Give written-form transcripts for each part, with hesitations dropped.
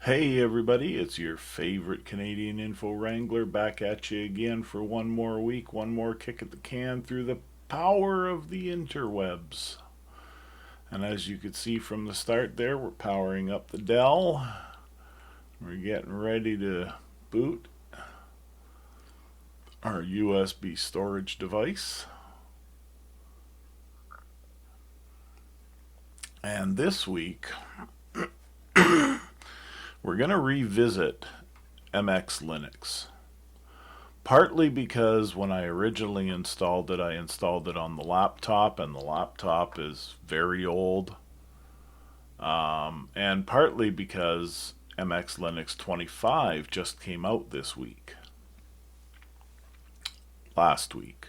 Hey everybody, it's your favorite Canadian info wrangler back at you again for one more week, one more kick at the can through the power of the interwebs. And as you could see from the start there, we're powering up the Dell. We're getting ready to boot our USB storage device. And this week, we're going to revisit MX Linux. Partly because when I originally installed it, I installed it on the laptop, and the laptop is very old. And partly because MX Linux 25 just came out this week. Last week.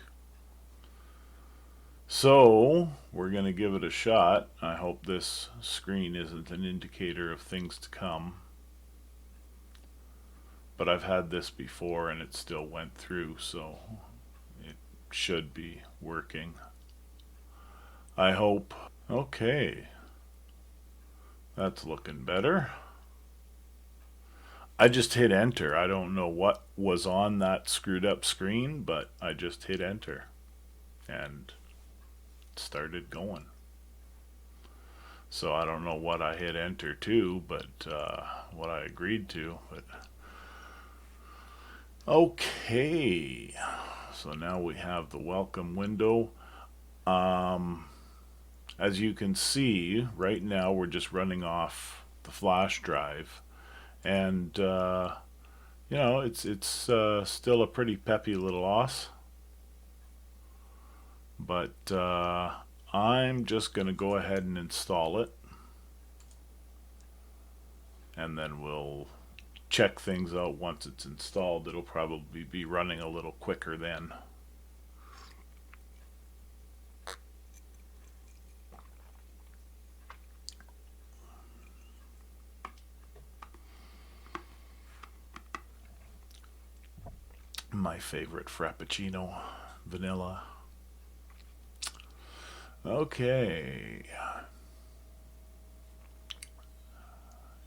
So, we're going to give it a shot. I hope this screen isn't an indicator of things to come. But I've had this before and it still went through, so it should be working. I hope. Okay. That's looking better. I just hit enter. I don't know what was on that screwed up screen, but I just hit enter and it started going. So I don't know what I hit enter to, but what I agreed to, but okay, so now we have the welcome window. As you can see, right now we're just running off the flash drive, and you know, it's still a pretty peppy little OS, but I'm just going to go ahead and install it, and then we'll check things out once it's installed. It'll probably be running a little quicker then. My favorite Frappuccino, vanilla. Okay.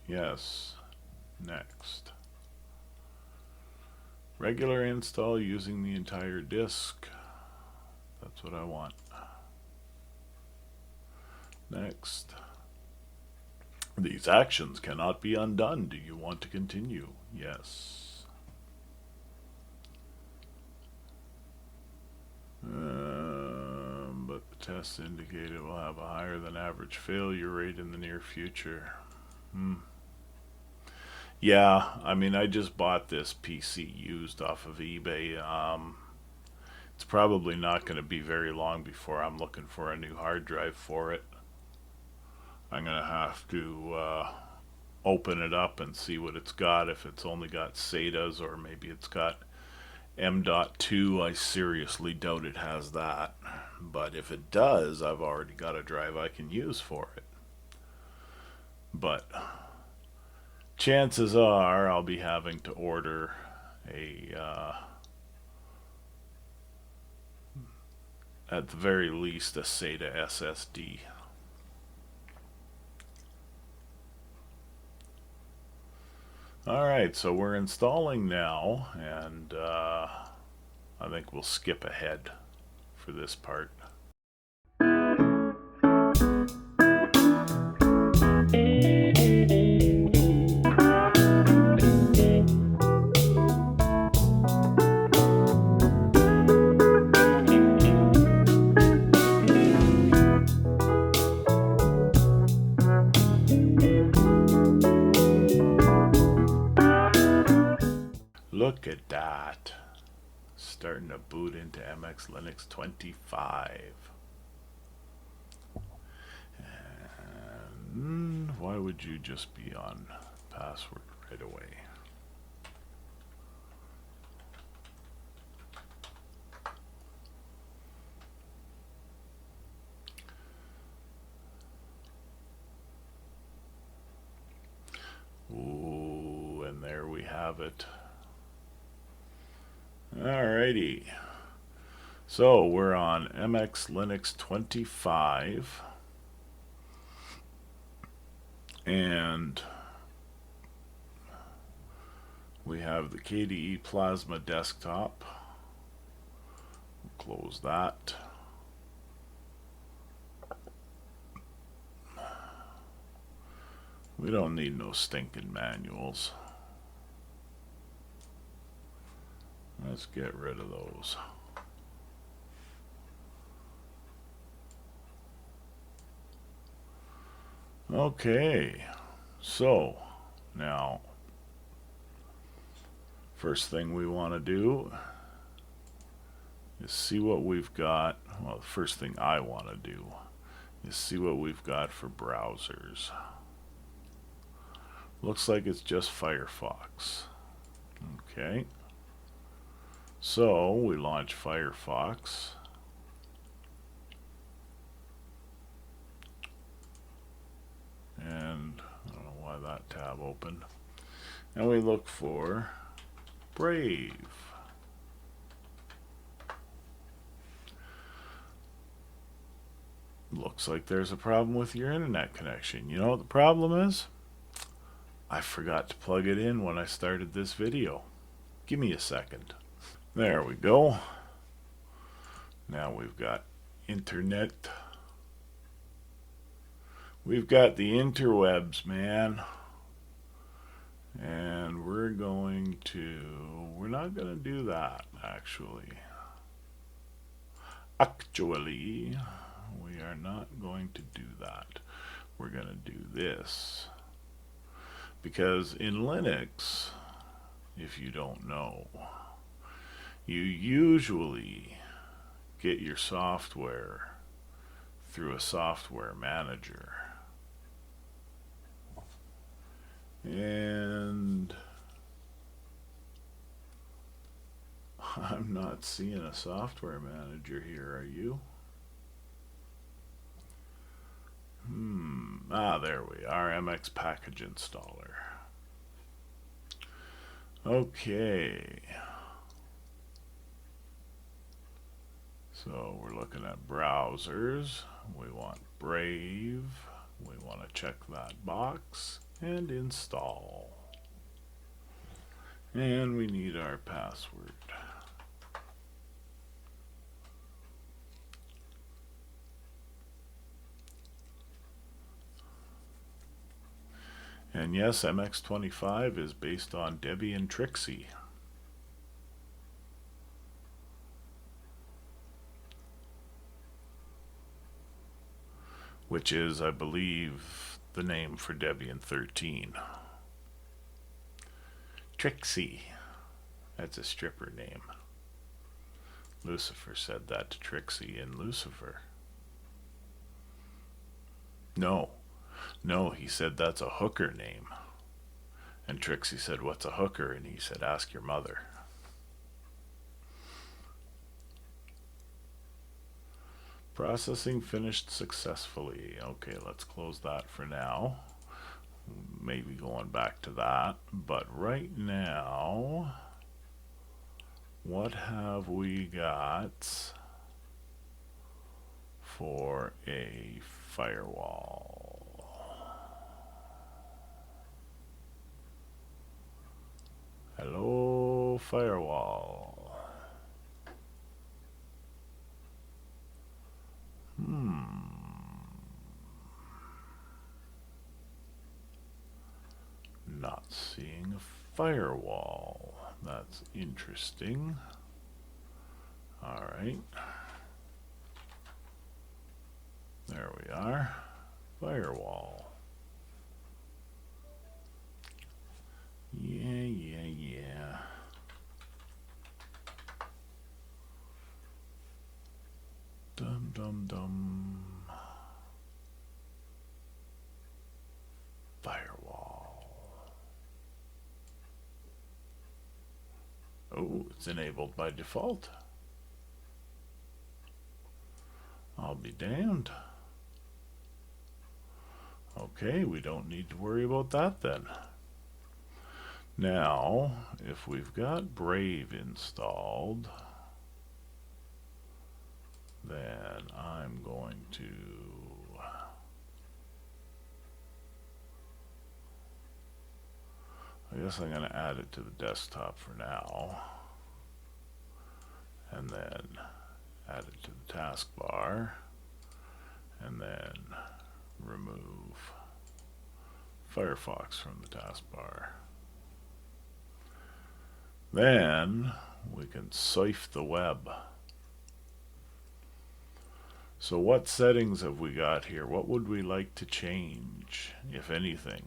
Yes. Next. Regular install using the entire disk. That's what I want. Next. These actions cannot be undone. Do you want to continue? Yes. But the tests indicate it will have a higher than average failure rate in the near future. Yeah, I mean, I just bought this PC used off of eBay. It's probably not going to be very long before I'm looking for a new hard drive for it. I'm going to have to open it up and see what it's got, if it's only got SATAs or maybe it's got M.2. I seriously doubt it has that. But if it does, I've already got a drive I can use for it. But chances are I'll be having to order a at the very least a SATA SSD. Alright, so we're installing now, and I think we'll skip ahead for this part. Look at that. Starting to boot into MX Linux 25. And why would you just be on password right away? Ooh, and there we have it. Alrighty. So we're on MX Linux 25. And We have the KDE Plasma desktop. Close that. We don't need no stinking manuals. Let's get rid of those. Okay, so now first thing we want to do is see what we've got. Well, the first thing I want to do is see what we've got for browsers. Looks like it's just Firefox. Okay, so we launch Firefox. And I don't know why that tab opened. And we look for Brave. Looks like there's a problem with your internet connection. You know what the problem is? I forgot to plug it in when I started this video. Give me a second. There we go. Now we've got internet. We've got the interwebs, man. And we're not going to do that, actually. Actually, we are not going to do that. We're going to do this. Because in Linux, if you don't know, you usually get your software through a software manager. And I'm not seeing a software manager here, are you? There we are, MX Package Installer. Okay. So we're looking at browsers. We want Brave. We want to check that box and install. And we need our password. And yes, MX25 is based on Debian Trixie. Which is, I believe, the name for Debian 13. Trixie. That's a stripper name. Lucifer said that to Trixie in Lucifer. No, he said that's a hooker name. And Trixie said, what's a hooker? And he said, ask your mother. Processing finished successfully. Okay, let's close that for now. Maybe going back to that. But right now, what have we got for a firewall? Hello, firewall. Not seeing a firewall. That's interesting. Alright. There we are. Firewall. Yeah. Dum. Firewall. Oh, it's enabled by default. I'll be damned. Okay, we don't need to worry about that then. Now, if we've got Brave installed, then I'm going to I guess I'm going to add it to the desktop for now. And then add it to the taskbar. And then remove Firefox from the taskbar. Then we can surf the web. So what settings have we got here? What would we like to change, if anything?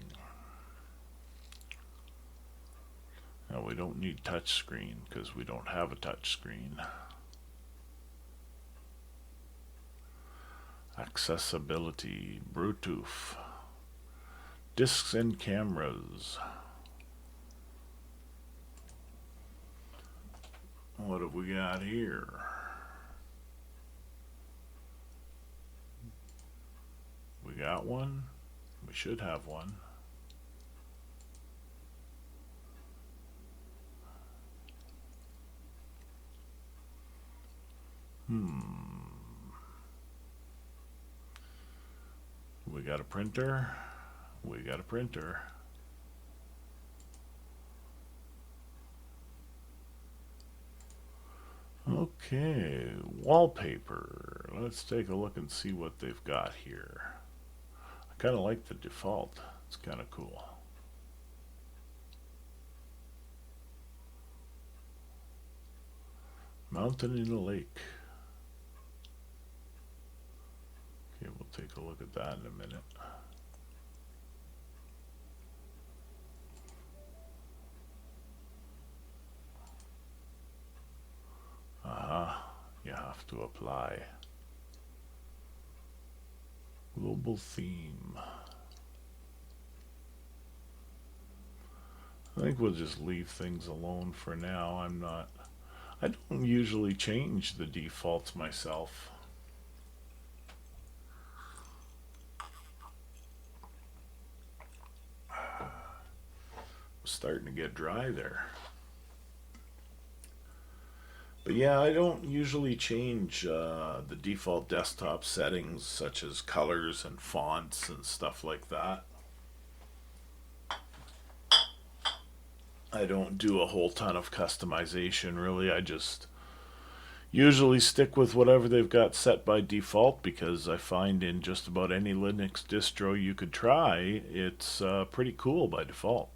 Now we don't need touchscreen because we don't have a touchscreen. Accessibility, Bluetooth, discs and cameras. What have we got here? We got one. We should have one. We got a printer. We got a printer. Okay, wallpaper. Let's take a look and see what they've got here. I kind of like the default. It's kind of cool. Mountain in a lake. Okay, we'll take a look at that in a minute. You have to apply. Global theme. I think we'll just leave things alone for now. I don't usually change the defaults myself. Starting to get dry there. But yeah, I don't usually change the default desktop settings such as colors and fonts and stuff like that. I don't do a whole ton of customization really. I just usually stick with whatever they've got set by default because I find in just about any Linux distro you could try, it's pretty cool by default.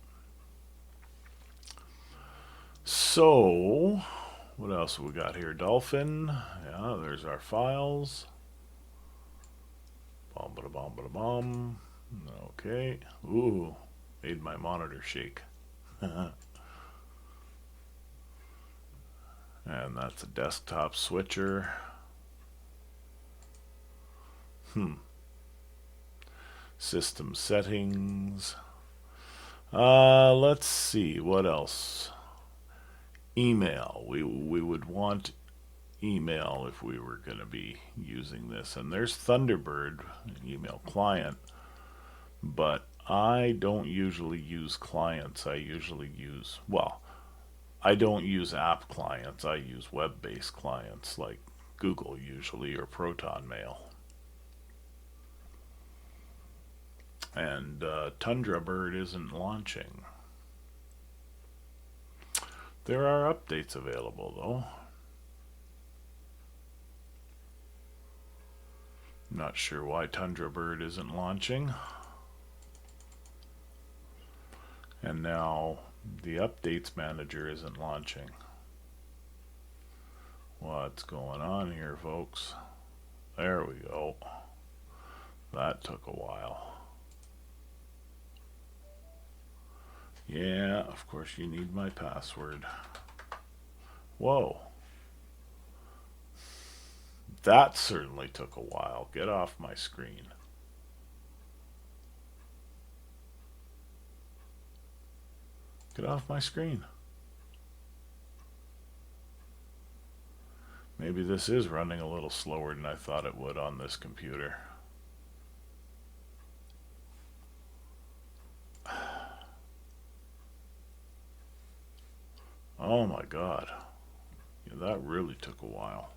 So, what else have we got here? Dolphin. Yeah, there's our files. Bomb, ba bomb, ba bomb. Okay. Ooh, made my monitor shake. And that's a desktop switcher. System settings. Let's see, what else? Email. We would want email if we were going to be using this. And there's Thunderbird, email client. But I don't usually use clients. I usually use, well, I don't use app clients. I use web-based clients like Google usually or Proton Mail. And Thunderbird isn't launching. There are updates available though. Not sure why Thunderbird isn't launching. And now the updates manager isn't launching. What's going on here, folks? There we go. That took a while. Yeah, of course you need my password. Whoa. That certainly took a while. Get off my screen. Get off my screen. Maybe this is running a little slower than I thought it would on this computer. Oh my God. Yeah, that really took a while.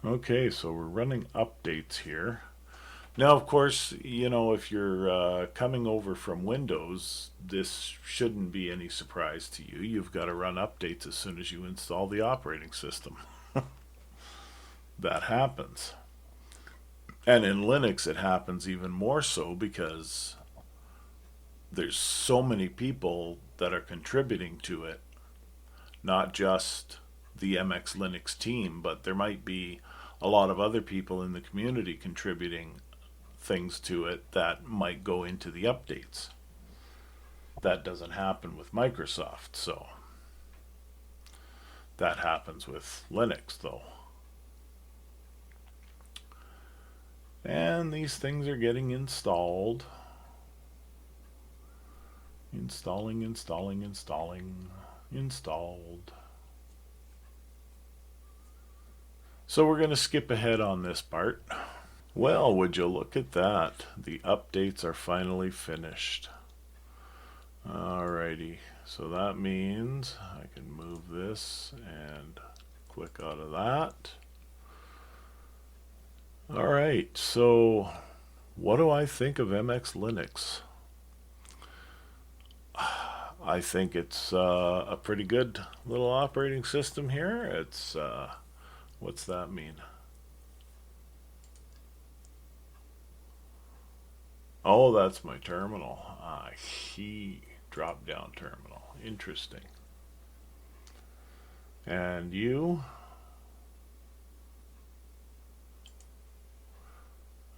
Okay, so we're running updates here. Now, of course, you know, if you're coming over from Windows, this shouldn't be any surprise to you. You've got to run updates as soon as you install the operating system. That happens. And in Linux, it happens even more so because there's so many people that are contributing to it, not just the MX Linux team, but there might be a lot of other people in the community contributing things to it that might go into the updates. That doesn't happen with Microsoft, so that happens with Linux, though. And these things are getting installed. Installing, installing, installing, installed. So we're going to skip ahead on this part. Well, would you look at that? The updates are finally finished. Alrighty, so that means I can move this and click out of that. Alright, so what do I think of MX Linux? I think it's a pretty good little operating system here. It's, what's that mean? Oh, that's my terminal. He drop down terminal. Interesting. And you?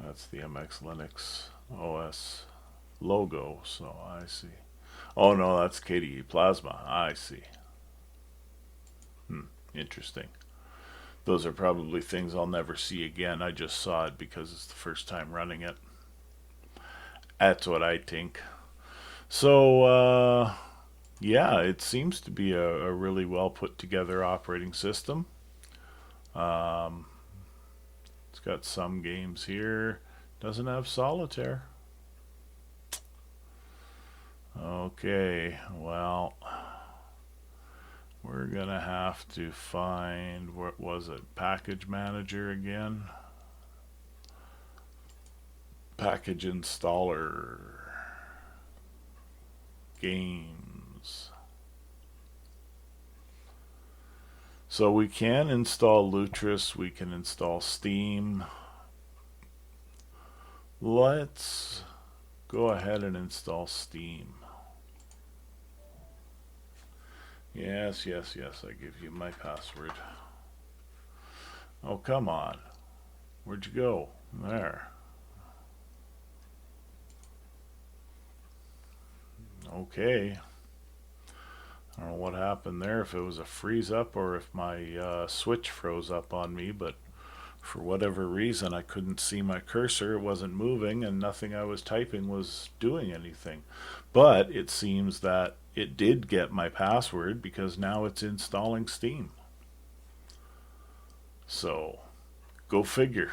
That's the MX Linux OS logo, so I see. Oh no, that's KDE Plasma. I see. Interesting. Those are probably things I'll never see again. I just saw it because it's the first time running it. That's what I think. So, yeah, it seems to be a really well put together operating system. Um, it's got some games here. Doesn't have solitaire. Okay, well, we're gonna have to find, what was it, package manager again? Package installer. Games. So we can install Lutris, we can install Steam. Let's go ahead and install Steam. Yes, yes, yes, I give you my password. Oh, come on. Where'd you go? There. Okay. I don't know what happened there, if it was a freeze up or if my switch froze up on me, but for whatever reason I couldn't see my cursor. It wasn't moving and nothing I was typing was doing anything. But it seems that it did get my password because now it's installing Steam. So, go figure.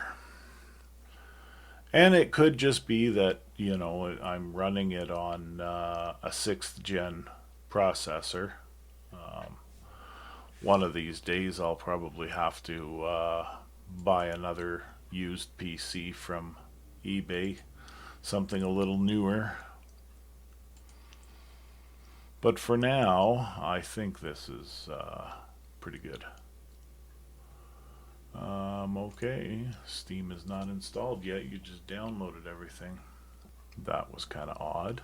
And it could just be that, you know, I'm running it on a 6th gen processor. Um, one of these days I'll probably have to buy another used PC from eBay, something a little newer. But for now, I think this is pretty good. Okay, Steam is not installed yet. You just downloaded everything. That was kind of odd.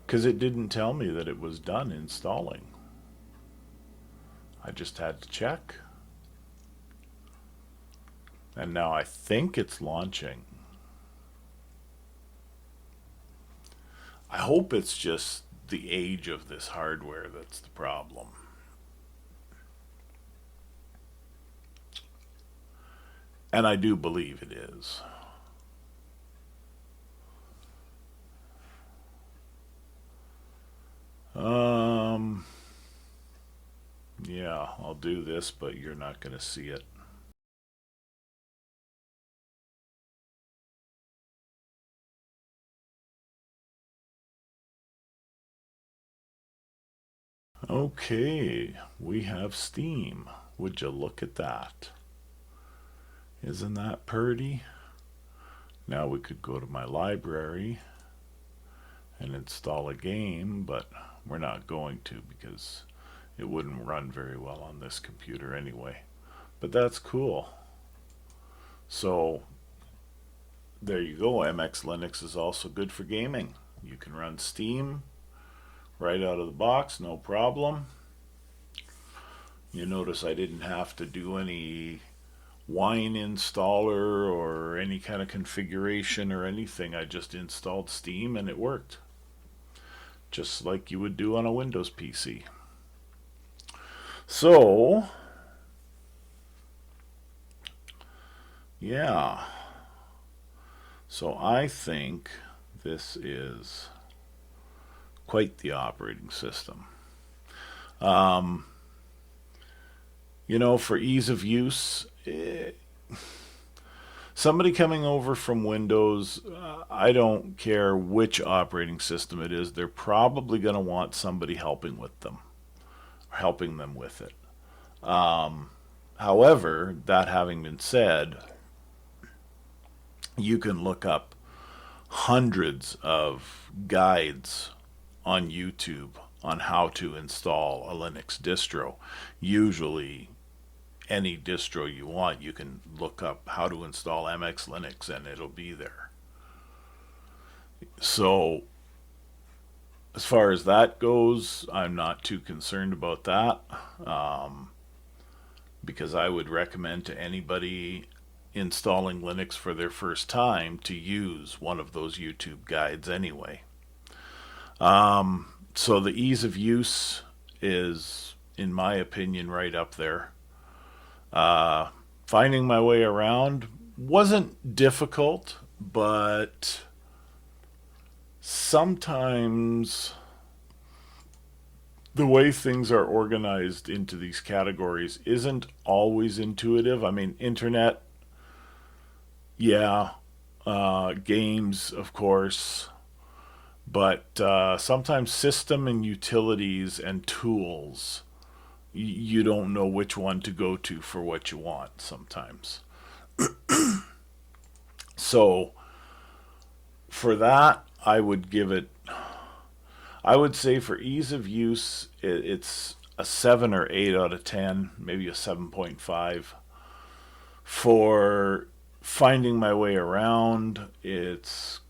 Because it didn't tell me that it was done installing. I just had to check. And now I think it's launching. I hope it's just the age of this hardware that's the problem. And I do believe it is. Um, yeah, I'll do this, but you're not going to see it. Okay, we have Steam. Would you look at that? Isn't that pretty? Now we could go to my library and install a game, but we're not going to because it wouldn't run very well on this computer anyway. But that's cool. So there you go. MX Linux is also good for gaming. You can run Steam right out of the box, no problem. You notice I didn't have to do any Wine installer or any kind of configuration or anything. I just installed Steam and it worked. Just like you would do on a Windows PC. So, yeah. So I think this is quite the operating system. For ease of use, somebody coming over from Windows, I don't care which operating system it is, they're probably going to want somebody helping them with it. However, that having been said, you can look up hundreds of guides on YouTube on how to install a Linux distro. Usually, any distro you want, you can look up how to install MX Linux and it'll be there. So, as far as that goes, I'm not too concerned about that, because I would recommend to anybody installing Linux for their first time to use one of those YouTube guides anyway. So the ease of use is, in my opinion, right up there. Finding my way around wasn't difficult, but sometimes the way things are organized into these categories isn't always intuitive. I mean, internet, yeah, games, of course, but sometimes system and utilities and tools, you don't know which one to go to for what you want sometimes. So for that, I would say for ease of use, it's a 7 or 8 out of 10, maybe a 7.5. For finding my way around, it's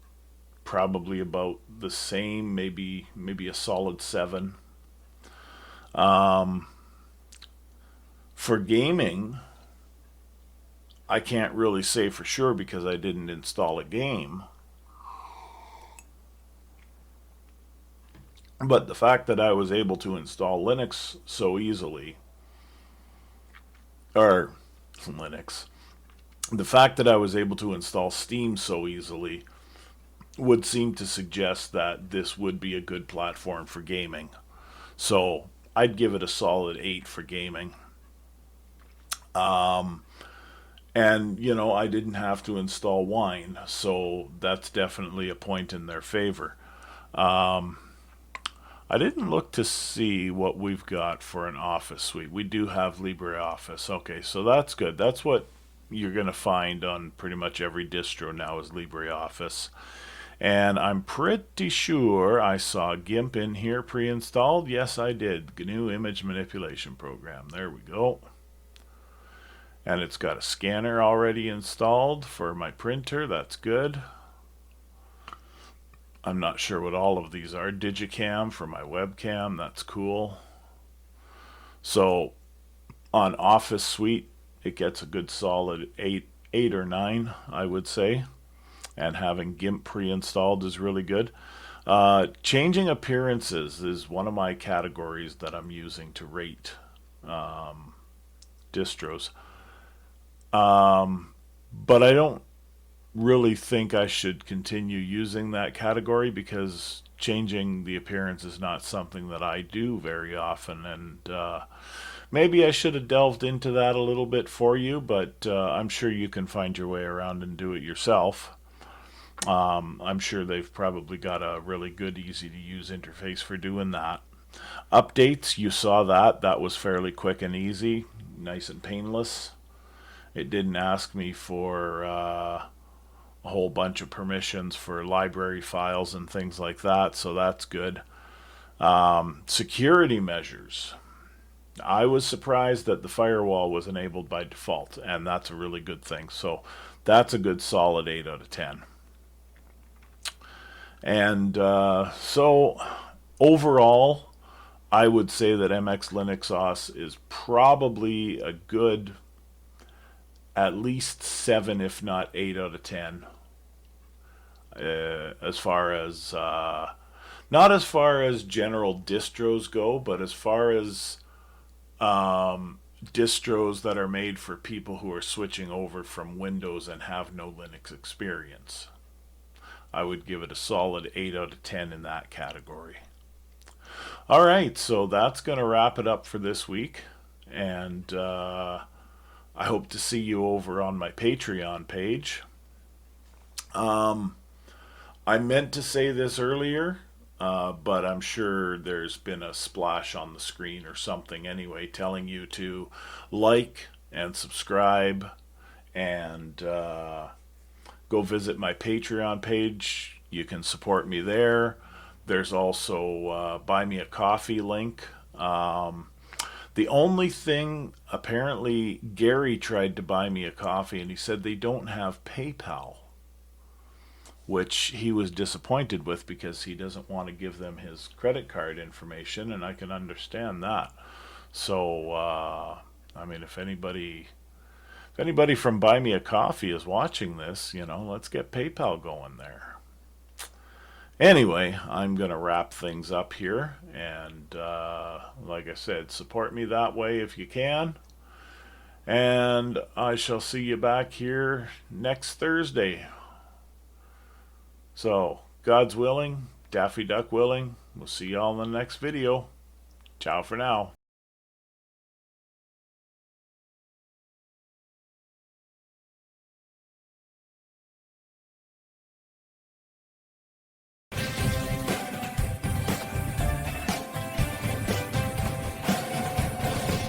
probably about the same, maybe a solid 7. For gaming, I can't really say for sure because I didn't install a game. But the fact that I was able to install Linux so easily, or Linux, the fact that I was able to install Steam so easily would seem to suggest that this would be a good platform for gaming. So I'd give it a solid 8 for gaming. And, I didn't have to install Wine, so that's definitely a point in their favor. I didn't look to see what we've got for an Office suite. We do have LibreOffice. Okay, so that's good. That's what you're going to find on pretty much every distro now is LibreOffice. And I'm pretty sure I saw GIMP in here pre-installed. Yes, I did. GNU Image Manipulation Program. There we go. And it's got a scanner already installed for my printer. That's good. I'm not sure what all of these are. Digicam for my webcam. That's cool. So on Office Suite, it gets a good solid 8 or 9, I would say. And having GIMP pre-installed is really good. Changing appearances is one of my categories that I'm using to rate distros. But I don't really think I should continue using that category because changing the appearance is not something that I do very often, and maybe I should have delved into that a little bit for you, but I'm sure you can find your way around and do it yourself. I'm sure they've probably got a really good, easy to use interface for doing that. Updates, you saw that. That was fairly quick and easy. nice and painless. It didn't ask me for a whole bunch of permissions for library files and things like that, so that's good. Security measures. I was surprised that the firewall was enabled by default, and that's a really good thing. So that's a good solid 8 out of 10. And so overall, I would say that MX Linux OS is probably a good at least 7, if not 8 out of 10. As far as not as far as general distros go, but as far as distros that are made for people who are switching over from Windows and have no Linux experience. I would give it a solid 8 out of 10 in that category. All right, so that's going to wrap it up for this week. And I hope to see you over on my Patreon page. I meant to say this earlier, but I'm sure there's been a splash on the screen or something anyway telling you to like and subscribe and go visit my Patreon page. You can support me there. There's also Buy Me a Coffee link. The only thing, apparently Gary tried to buy me a coffee and he said they don't have PayPal, which he was disappointed with because he doesn't want to give them his credit card information, and I can understand that. So, I mean, if anybody from Buy Me a Coffee is watching this, let's get PayPal going there. Anyway, I'm going to wrap things up here, and like I said, support me that way if you can. And I shall see you back here next Thursday. So, God's willing, Daffy Duck willing, we'll see y'all in the next video. Ciao for now.